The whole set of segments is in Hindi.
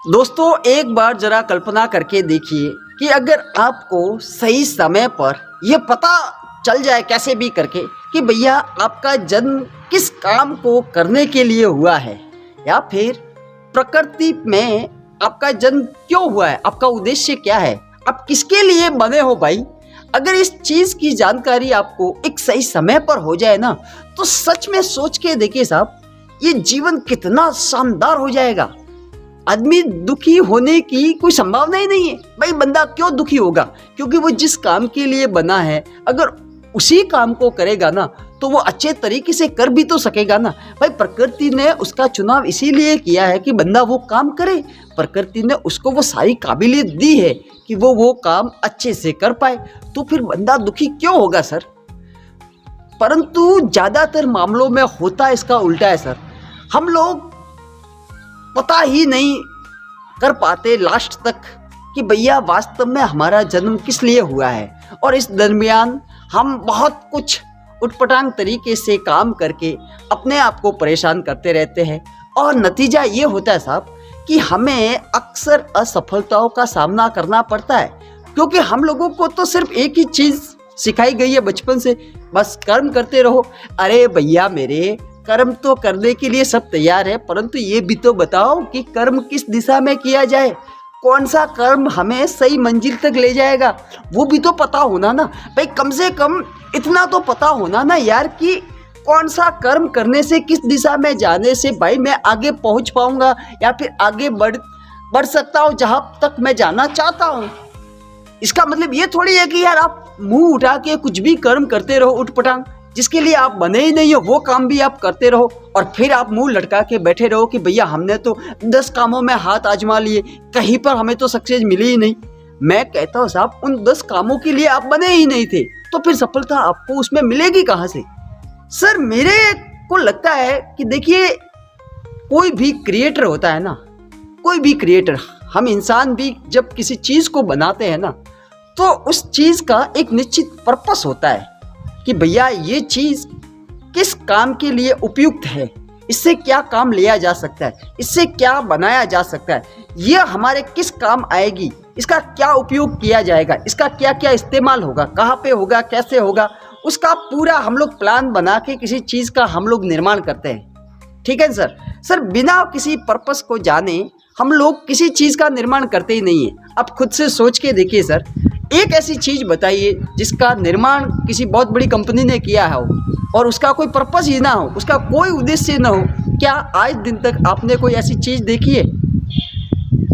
दोस्तों, एक बार जरा कल्पना करके देखिए कि अगर आपको सही समय पर यह पता चल जाए कैसे भी करके कि भैया आपका जन्म किस काम को करने के लिए हुआ है, या फिर प्रकृति में आपका जन्म क्यों हुआ है, आपका उद्देश्य क्या है, आप किसके लिए बने हो भाई। अगर इस चीज़ की जानकारी आपको एक सही समय पर हो जाए ना, तो सच में सोच के देखिए साहब, ये जीवन कितना शानदार हो जाएगा। आदमी दुखी होने की कोई संभावना ही नहीं है भाई। बंदा क्यों दुखी होगा? क्योंकि वो जिस काम के लिए बना है, अगर उसी काम को करेगा ना तो वो अच्छे तरीके से कर भी तो सकेगा ना भाई। प्रकृति ने उसका चुनाव इसीलिए किया है कि बंदा वो काम करे। प्रकृति ने उसको वो सारी काबिलियत दी है कि वो काम अच्छे से कर पाए, तो फिर बंदा दुखी क्यों होगा सर? परंतु ज़्यादातर मामलों में होता इसका उल्टा है सर। हम लोग पता ही नहीं कर पाते लास्ट तक कि भैया वास्तव में हमारा जन्म किस लिए हुआ है, और इस दरमियान हम बहुत कुछ उटपटांग तरीके से काम करके अपने आप को परेशान करते रहते हैं। और नतीजा ये होता है साहब कि हमें अक्सर असफलताओं का सामना करना पड़ता है, क्योंकि हम लोगों को तो सिर्फ एक ही चीज़ सिखाई गई है बचपन से, बस कर्म करते रहो। अरे भैया मेरे, कर्म तो करने के लिए सब तैयार है, परंतु ये भी तो बताओ कि कर्म किस दिशा में किया जाए, कौन सा कर्म हमें सही मंजिल तक ले जाएगा, वो भी तो पता होना ना भाई। कम से कम इतना तो पता होना ना यार कि कौन सा कर्म करने से, किस दिशा में जाने से भाई मैं आगे पहुंच पाऊंगा या फिर आगे बढ़ सकता हूं जहां तक मैं जाना चाहता हूं। इसका मतलब ये थोड़ी है कि यार आप मुंह उठा के कुछ भी कर्म करते रहो उठपटांग, जिसके लिए आप बने ही नहीं हो वो काम भी आप करते रहो, और फिर आप मुंह लटका के बैठे रहो कि भैया हमने तो 10 कामों में हाथ आजमा लिए, कहीं पर हमें तो सक्सेस मिली ही नहीं। मैं कहता हूँ साहब, उन 10 कामों के लिए आप बने ही नहीं थे, तो फिर सफलता आपको उसमें मिलेगी कहाँ से? सर मेरे को लगता है कि देखिए, कोई भी क्रिएटर होता है ना, कोई भी क्रिएटर, हम इंसान भी जब किसी चीज़ को बनाते हैं ना, तो उस चीज़ का एक निश्चित पर्पस होता है कि भैया ये चीज़ किस काम के लिए उपयुक्त है, इससे क्या काम लिया जा सकता है, इससे क्या बनाया जा सकता है, ये हमारे किस काम आएगी, इसका क्या उपयोग किया जाएगा, इसका क्या क्या इस्तेमाल होगा, कहाँ पे होगा, कैसे होगा, उसका पूरा हम लोग प्लान बना के किसी चीज़ का हम लोग निर्माण करते हैं। ठीक है सर। सर बिना किसी पर्पस को जाने हम लोग किसी चीज़ का निर्माण करते ही नहीं है। आप खुद से सोच के देखिए सर, एक ऐसी चीज़ बताइए जिसका निर्माण किसी बहुत बड़ी कंपनी ने किया हो और उसका कोई पर्पस ही ना हो, उसका कोई उद्देश्य ना हो। क्या आज दिन तक आपने कोई ऐसी चीज़ देखी है?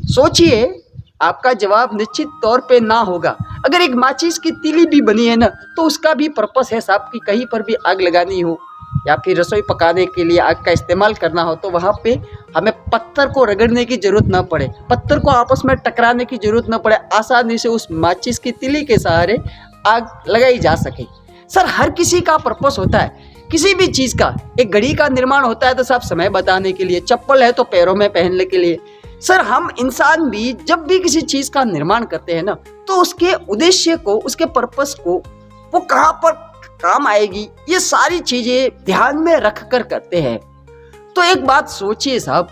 सोचिए, आपका जवाब निश्चित तौर पे ना होगा। अगर एक माचिस की तीली भी बनी है ना, तो उसका भी पर्पस है साहब कि कहीं पर भी आग लगानी हो या फिर रसोई पकाने के लिए आग का इस्तेमाल करना हो, तो वहाँ पे हमें पत्थर को रगड़ने की ज़रूरत ना पड़े, पत्थर को आपस में टकराने की ज़रूरत ना पड़े, आसानी से उस माचिस की तीली के सहारे आग लगाई जा सके। सर हर किसी का पर्पस होता है, किसी भी चीज़ का। एक घड़ी का निर्माण होता है तो साहब समय बताने के लिए, चप्पल है तो पैरों में पहनने के लिए। सर हम इंसान भी जब भी किसी चीज़ का निर्माण करते हैं ना, तो उसके उद्देश्य को, उसके पर्पस को, वो कहाँ पर काम आएगी, ये सारी चीज़ें ध्यान में रख कर करते हैं। तो एक बात सोचिए साहब,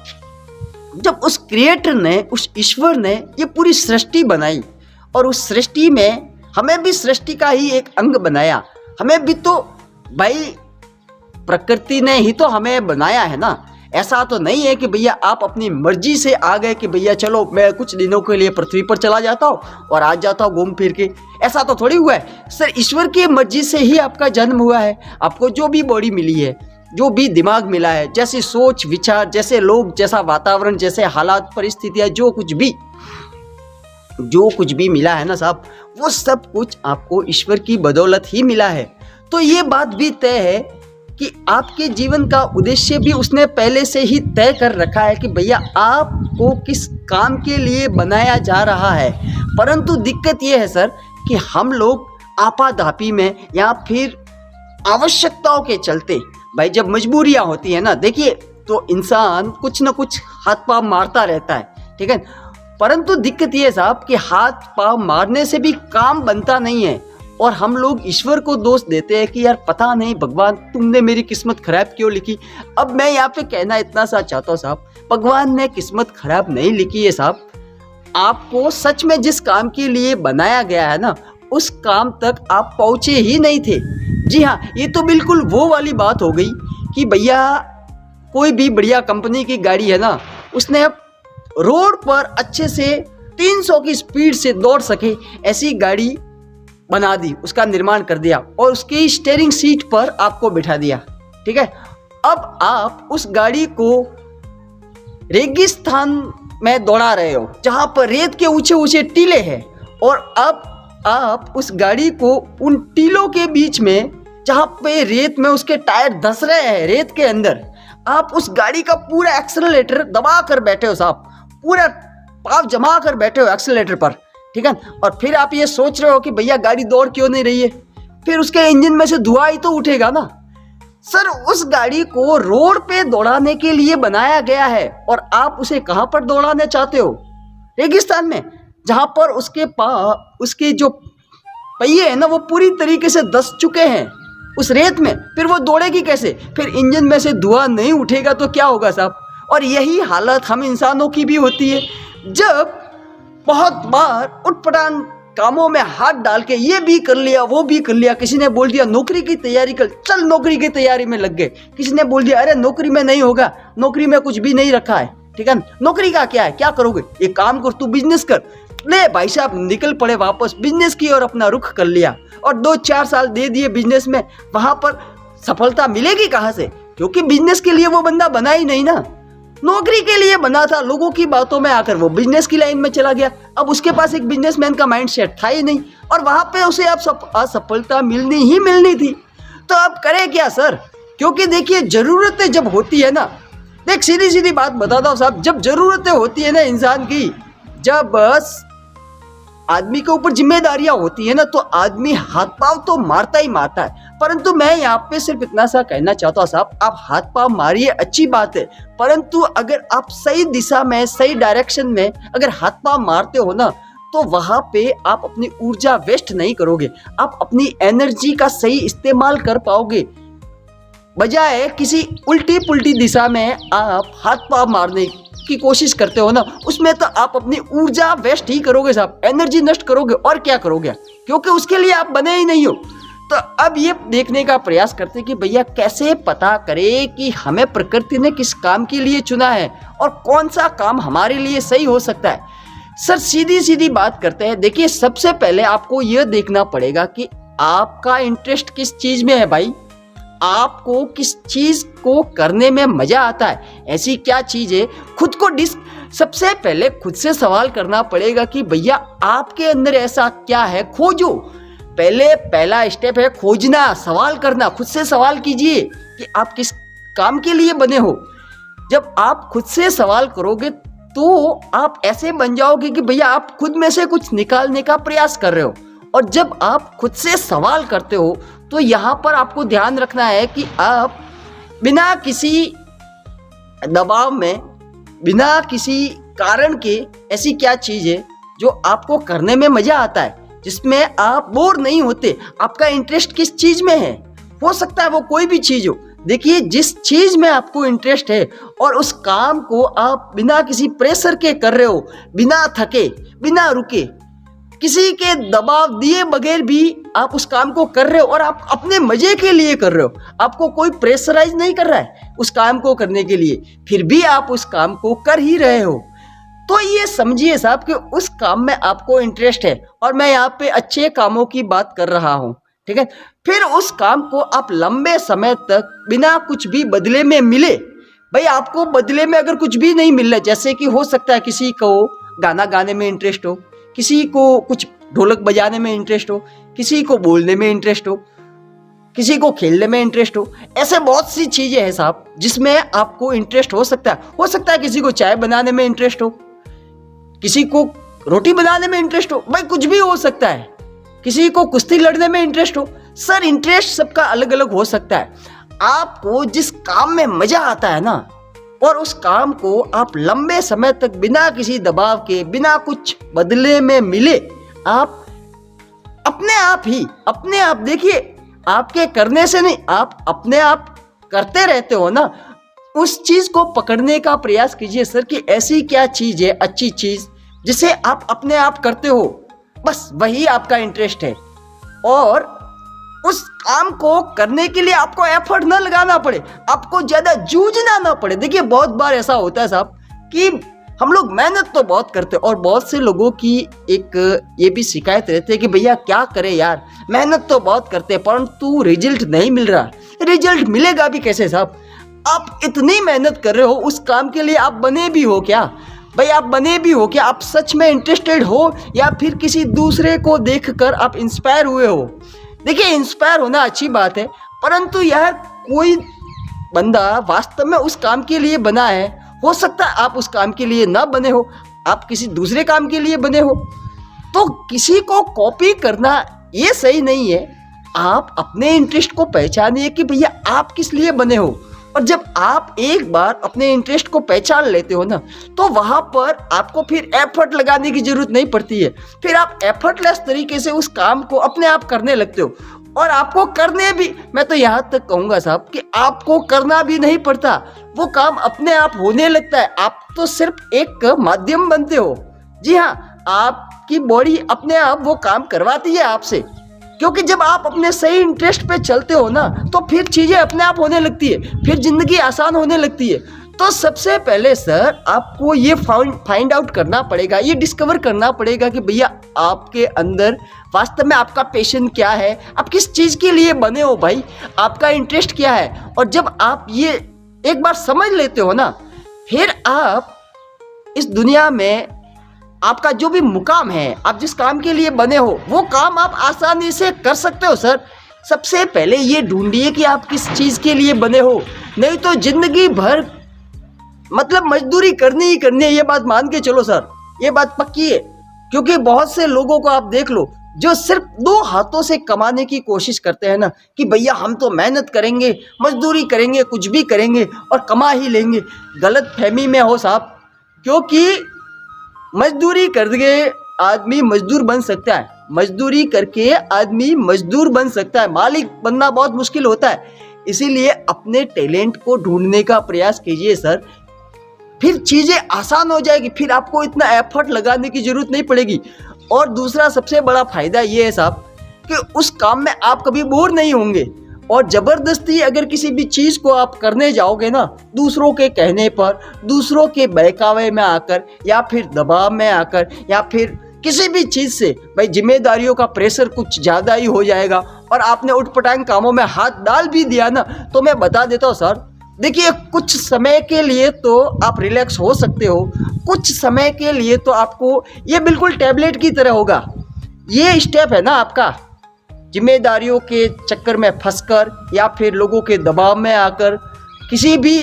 जब उस क्रिएटर ने, उस ईश्वर ने ये पूरी सृष्टि बनाई और उस सृष्टि में हमें भी सृष्टि का ही एक अंग बनाया, हमें भी तो भाई प्रकृति ने ही तो हमें बनाया है ना। ऐसा तो नहीं है कि भैया आप अपनी मर्जी से आ गए कि भैया चलो मैं कुछ दिनों के लिए पृथ्वी पर चला जाता हूँ और आ जाता हूँ घूम फिर के। ऐसा तो थोड़ी हुआ है सर। ईश्वर की मर्जी से ही आपका जन्म हुआ है। आपको जो भी बॉडी मिली है, जो भी दिमाग मिला है, जैसी सोच विचार, जैसे लोग, जैसा वातावरण, जैसे हालात परिस्थितियाँ, जो कुछ भी मिला है ना साहब, वो सब कुछ आपको ईश्वर की बदौलत ही मिला है। तो ये बात भी तय है कि आपके जीवन का उद्देश्य भी उसने पहले से ही तय कर रखा है कि भैया आपको किस काम के लिए बनाया जा रहा है। परंतु दिक्कत ये है सर कि हम लोग आपाधापी में या फिर आवश्यकताओं के चलते, भाई जब मजबूरियां होती है ना, देखिए तो इंसान कुछ ना कुछ हाथ पांव मारता रहता है, ठीक है। परंतु दिक्कत ये है साहब कि हाथ पांव मारने से भी काम बनता नहीं है। और हम लोग ईश्वर को दोष देते हैं कि यार पता नहीं भगवान तुमने मेरी किस्मत खराब क्यों लिखी। अब मैं यहाँ पे कहना इतना सा चाहता हूँ साहब, भगवान ने किस्मत खराब नहीं लिखी है साहब। आपको सच में जिस काम के लिए बनाया गया है ना, उस काम तक आप पहुँचे ही नहीं थे। जी हाँ, ये तो बिल्कुल वो वाली बात हो गई कि भैया कोई भी बढ़िया कंपनी की गाड़ी है ना, उसने अब रोड पर अच्छे से 300 की स्पीड से दौड़ सके ऐसी गाड़ी बना दी, उसका निर्माण कर दिया और उसकी स्टीयरिंग सीट पर आपको बिठा दिया। ठीक है, अब आप उस गाड़ी को रेगिस्तान में दौड़ा रहे हो जहां पर रेत के ऊंचे ऊंचे टीले हैं, और अब आप उस गाड़ी को उन टीलों के बीच में जहां पे रेत में उसके टायर धंस रहे हैं रेत के अंदर, आप उस गाड़ी का पूरा एक्सेलरेटर दबा कर बैठे हो साहब, पूरा पाव जमा कर बैठे हो एक्सेलरेटर पर। ठीक है, और फिर आप ये सोच रहे हो कि भैया गाड़ी दौड़ क्यों नहीं रही है, फिर उसके इंजन में से धुआं ही तो उठेगा ना। सर, उस गाड़ी को रोड पे दौड़ाने के लिए बनाया गया है और आप उसे कहां पर दौड़ाना चाहते हो? रेगिस्तान में, जहां पर उसके जो पहिए हैं ना वो पूरी तरीके से धंस चुके हैं उस रेत में। फिर वो दौड़ेगी कैसे? फिर इंजन में से धुआं नहीं उठेगा तो क्या होगा साहब? और यही हालत हम इंसानों की भी होती है, जब बहुत बार उटपटांग कामों में हाथ डाल के ये भी कर लिया वो भी कर लिया। किसी ने बोल दिया नौकरी की तैयारी कर, चल नौकरी की तैयारी में लग गए। किसी ने बोल दिया अरे नौकरी में नहीं होगा, नौकरी में कुछ भी नहीं रखा है। ठीक है, नौकरी का क्या है, क्या करोगे, एक काम कर, तू बिजनेस कर। ले भाई साहब, निकल पड़े वापस बिजनेस की और अपना रुख कर लिया, और 2-4 साल दे दिए बिजनेस में। वहां पर सफलता मिलेगी कहां से? क्योंकि बिजनेस के लिए वो बंदा बना ही नहीं ना, नौकरी के लिए बना था। लोगों की बातों में आकर वो बिजनेस की लाइन में चला गया। अब उसके पास एक बिजनेसमैन का माइंडसेट था ही नहीं, और वहां पे उसे अब असफलता मिलनी ही मिलनी थी। तो अब करे क्या सर? क्योंकि देखिए, जरूरतें जब होती है ना, देख सीधी सीधी बात बताता हूँ साहब, जब जरूरतें होती है ना इंसान की, जब बस आदमी के ऊपर जिम्मेदारियां होती है ना, तो आदमी हाथ पांव तो मारता ही मारता है। परंतु मैं यहाँ पे सिर्फ इतना सा कहना चाहता हूँ साहब, आप हाथ पांव मारिए, अच्छी बात है, परंतु अगर आप सही दिशा में, सही डायरेक्शन में अगर हाथ पांव मारते हो ना, तो वहां पे आप अपनी ऊर्जा वेस्ट नहीं करोगे, आप अपनी एनर्जी का सही इस्तेमाल कर पाओगे। बजाय किसी उल्टी पुल्टी दिशा में आप हाथ पांव मारने की कोशिश करते हो ना, उसमें तो आप अपनी ऊर्जा वेस्ट ही करोगे साहब, एनर्जी नष्ट करोगे, और क्या करोगे, क्योंकि उसके लिए आप बने ही नहीं हो। तो अब ये देखने का प्रयास करते कि भैया कैसे पता करें कि हमें प्रकृति ने किस काम के लिए चुना है और कौन सा काम हमारे लिए सही हो सकता है। सर, सीधी सीधी बात करते हैं। देखिए, सबसे पहले आपको यह देखना पड़ेगा कि आपका इंटरेस्ट किस चीज में है भाई, आपको किस चीज को करने में मजा आता है, ऐसी क्या चीज है। खुद को सबसे पहले खुद से सवाल करना पड़ेगा कि भैया आपके अंदर ऐसा क्या है, खोजो। पहला स्टेप है खोजना, सवाल करना। खुद से सवाल कीजिए कि आप किस काम के लिए बने हो। जब आप खुद से सवाल करोगे तो आप ऐसे बन जाओगे कि भैया आप खुद में से कुछ निकालने का प्रयास कर रहे हो। और जब आप खुद से सवाल करते हो तो यहाँ पर आपको ध्यान रखना है कि आप बिना किसी दबाव में, बिना किसी कारण के, ऐसी क्या चीज़ है जो आपको करने में मज़ा आता है, जिसमें आप बोर नहीं होते। आपका इंटरेस्ट किस चीज़ में है, हो सकता है वो कोई भी चीज़ हो। देखिए, जिस चीज़ में आपको इंटरेस्ट है और उस काम को आप बिना किसी प्रेशर के कर रहे हो, बिना थके, बिना रुके, किसी के दबाव दिए बगैर भी आप उस काम को कर रहे हो और आप अपने मजे के लिए कर रहे हो, आपको कोई प्रेशराइज नहीं कर रहा है उस काम को करने के लिए, फिर भी आप उस काम को कर ही रहे हो, तो ये समझिए साहब कि उस काम में आपको इंटरेस्ट है। और मैं यहाँ पे अच्छे कामों की बात कर रहा हूँ, ठीक है। फिर उस काम को आप लंबे समय तक बिना कुछ भी बदले में मिले, भाई आपको बदले में अगर कुछ भी नहीं मिल रहा, जैसे कि हो सकता है किसी को गाना गाने में इंटरेस्ट हो, किसी को कुछ ढोलक बजाने में इंटरेस्ट हो, किसी को बोलने में इंटरेस्ट हो, किसी को खेलने में इंटरेस्ट हो, ऐसे बहुत सी चीजें हैं साहब जिसमें आपको इंटरेस्ट हो सकता है। हो सकता है किसी को चाय बनाने में इंटरेस्ट हो, किसी को रोटी बनाने में इंटरेस्ट हो, भाई कुछ भी हो सकता है, किसी को कुश्ती लड़ने में इंटरेस्ट हो। सर, इंटरेस्ट सबका अलग अलग हो सकता है। आपको जिस काम में मजा आता है ना, और उस काम को आप लंबे समय तक बिना किसी दबाव के, बिना कुछ बदले में मिले, आप अपने आप देखिए, आपके करने से नहीं, आप अपने आप करते रहते हो ना, उस चीज को पकड़ने का प्रयास कीजिए सर कि ऐसी क्या चीज है, अच्छी चीज जिसे आप अपने आप करते हो, बस वही आपका इंटरेस्ट है। और उस काम को करने के लिए आपको एफर्ट ना लगाना पड़े, आपको ज्यादा जूझना ना पड़े। देखिए बहुत बार ऐसा होता है साहब कि हम लोग मेहनत तो बहुत करते हैं और बहुत से लोगों की एक ये भी शिकायत रहती है कि भैया क्या करें यार, मेहनत तो बहुत करते हैं परंतु रिजल्ट नहीं मिल रहा। रिजल्ट मिलेगा भी कैसे साहब, आप इतनी मेहनत कर रहे हो उस काम के लिए, आप बने भी हो क्या भाई, आप बने भी हो क्या, आप सच में इंटरेस्टेड हो या फिर किसी दूसरे को देखकर आप इंस्पायर हुए हो। देखिए इंस्पायर होना अच्छी बात है, परंतु यार कोई बंदा वास्तव में उस काम के लिए बना है, हो सकता है आप उस काम के लिए ना बने हो, आप किसी दूसरे काम के लिए बने हो, तो किसी को कॉपी करना ये सही नहीं है। आप अपने इंटरेस्ट को पहचानिए कि भैया आप किस लिए बने हो, और जब आप एक बार अपने इंटरेस्ट को पहचान लेते हो ना, तो वहां पर आपको फिर एफर्ट लगाने की जरूरत नहीं पड़ती है। फिर आप एफर्टलेस तरीके से उस काम को अपने आप करने लगते हो, और आपको करने भी, मैं तो यहाँ तक कहूँगा साहब कि आपको करना भी नहीं पड़ता, वो काम अपने आप होने लगता है। आप तो सिर्फ एक माध्यम बनते हो। जी हाँ, आपकी बॉडी अपने आप वो काम करवाती है आपसे, क्योंकि जब आप अपने सही इंटरेस्ट पे चलते हो ना, तो फिर चीज़ें अपने आप होने लगती है, फिर ज़िंदगी आसान होने लगती है। तो सबसे पहले सर आपको ये फाइंड आउट करना पड़ेगा, ये डिस्कवर करना पड़ेगा कि भैया आपके अंदर वास्तव में आपका पैशन क्या है, आप किस चीज़ के लिए बने हो भाई, आपका इंटरेस्ट क्या है। और जब आप ये एक बार समझ लेते हो ना, फिर आप इस दुनिया में आपका जो भी मुकाम है, आप जिस काम के लिए बने हो, वो काम आप आसानी से कर सकते हो सर। सबसे पहले ये ढूंढिए कि आप किस चीज़ के लिए बने हो, नहीं तो जिंदगी भर मतलब मजदूरी करनी ही करनी है, ये बात मान के चलो सर, ये बात पक्की है। क्योंकि बहुत से लोगों को आप देख लो जो सिर्फ दो हाथों से कमाने की कोशिश करते हैं ना, कि भैया हम तो मेहनत करेंगे, मजदूरी करेंगे, कुछ भी करेंगे और कमा ही लेंगे। गलत फहमी में हो साहब, क्योंकि मजदूरी करके आदमी मजदूर बन सकता है, मजदूरी करके आदमी मजदूर बन सकता है, मालिक बनना बहुत मुश्किल होता है। इसीलिए अपने टैलेंट को ढूंढने का प्रयास कीजिए सर, फिर चीज़ें आसान हो जाएगी, फिर आपको इतना एफर्ट लगाने की जरूरत नहीं पड़ेगी। और दूसरा सबसे बड़ा फायदा ये है साहब कि उस काम में आप कभी बोर नहीं होंगे। और ज़बरदस्ती अगर किसी भी चीज़ को आप करने जाओगे ना, दूसरों के कहने पर, दूसरों के बहकावे में आकर, या फिर दबाव में आकर, या फिर किसी भी चीज़ से भाई जिम्मेदारियों का प्रेशर कुछ ज़्यादा ही हो जाएगा और आपने उठपटांग कामों में हाथ डाल भी दिया ना, तो मैं बता देता हूँ सर, देखिए कुछ समय के लिए तो आप रिलैक्स हो सकते हो, कुछ समय के लिए तो आपको ये बिल्कुल टैबलेट की तरह होगा। ये स्टेप है ना आपका, जिम्मेदारियों के चक्कर में फंसकर या फिर लोगों के दबाव में आकर किसी भी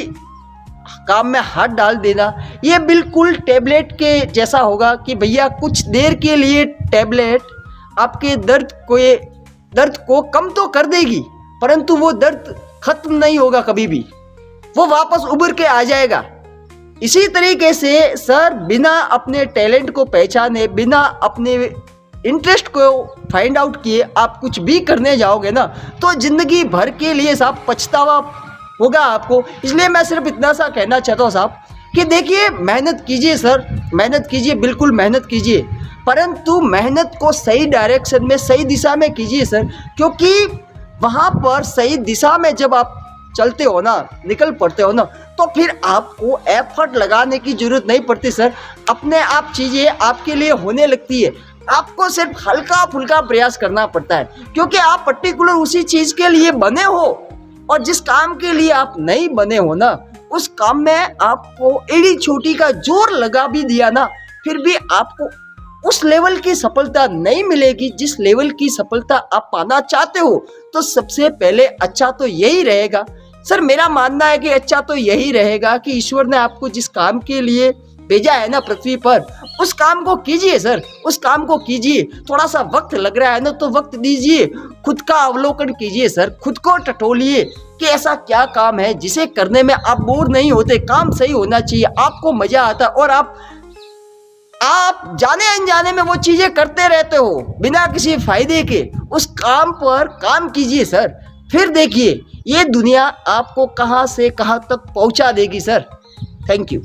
काम में हाथ डाल देना, ये बिल्कुल टैबलेट के जैसा होगा कि भैया कुछ देर के लिए टैबलेट आपके दर्द को कम तो कर देगी, परंतु वो दर्द खत्म नहीं होगा कभी भी, वो वापस उभर के आ जाएगा। इसी तरीके से सर बिना अपने टैलेंट को पहचाने, बिना अपने इंटरेस्ट को फाइंड आउट किए आप कुछ भी करने जाओगे ना, तो जिंदगी भर के लिए साहब पछतावा होगा आपको। इसलिए मैं सिर्फ इतना सा कहना चाहता हूँ साहब कि देखिए मेहनत कीजिए सर, मेहनत कीजिए, बिल्कुल मेहनत कीजिए, परंतु मेहनत को सही डायरेक्शन में, सही दिशा में कीजिए सर, क्योंकि वहाँ पर सही दिशा में जब आप चलते हो ना, निकल पड़ते हो ना, तो फिर आपको एफर्ट लगाने की जरूरत नहीं पड़ती सर, अपने आप चीज़ें आपके लिए होने लगती है। आपको सिर्फ हल्का फुल्का प्रयास करना पड़ता है, क्योंकि आप पर्टिकुलर उसी चीज़ के लिए बने हो, और जिस काम के लिए आप नहीं बने हो ना, उस काम में आपको एड़ी छोटी का जोर लगा भी दिया ना, फिर भी आपको उस लेवल की सफलता नहीं मिलेगी जिस लेवल की सफलता आप पाना चाहते हो। तो सबसे पहले अच्छा तो यही रहेगा सर, मेरा मानना है कि अच्छा तो यही रहेगा कि ईश्वर ने आपको जिस काम के लिए भेजा है ना पृथ्वी पर, उस काम को कीजिए सर, उस काम को कीजिए। थोड़ा सा वक्त लग रहा है ना, तो वक्त दीजिए, खुद का अवलोकन कीजिए सर, खुद को टटोलिए कि ऐसा क्या काम है जिसे करने में आप बोर नहीं होते, काम सही होना चाहिए, आपको मजा आता है और आप आप जाने अनजाने में वो चीज़ें करते रहते हो बिना किसी फायदे के, उस काम पर काम कीजिए सर। फिर देखिए ये दुनिया आपको कहाँ से कहाँ तक पहुँचा देगी सर। Thank you.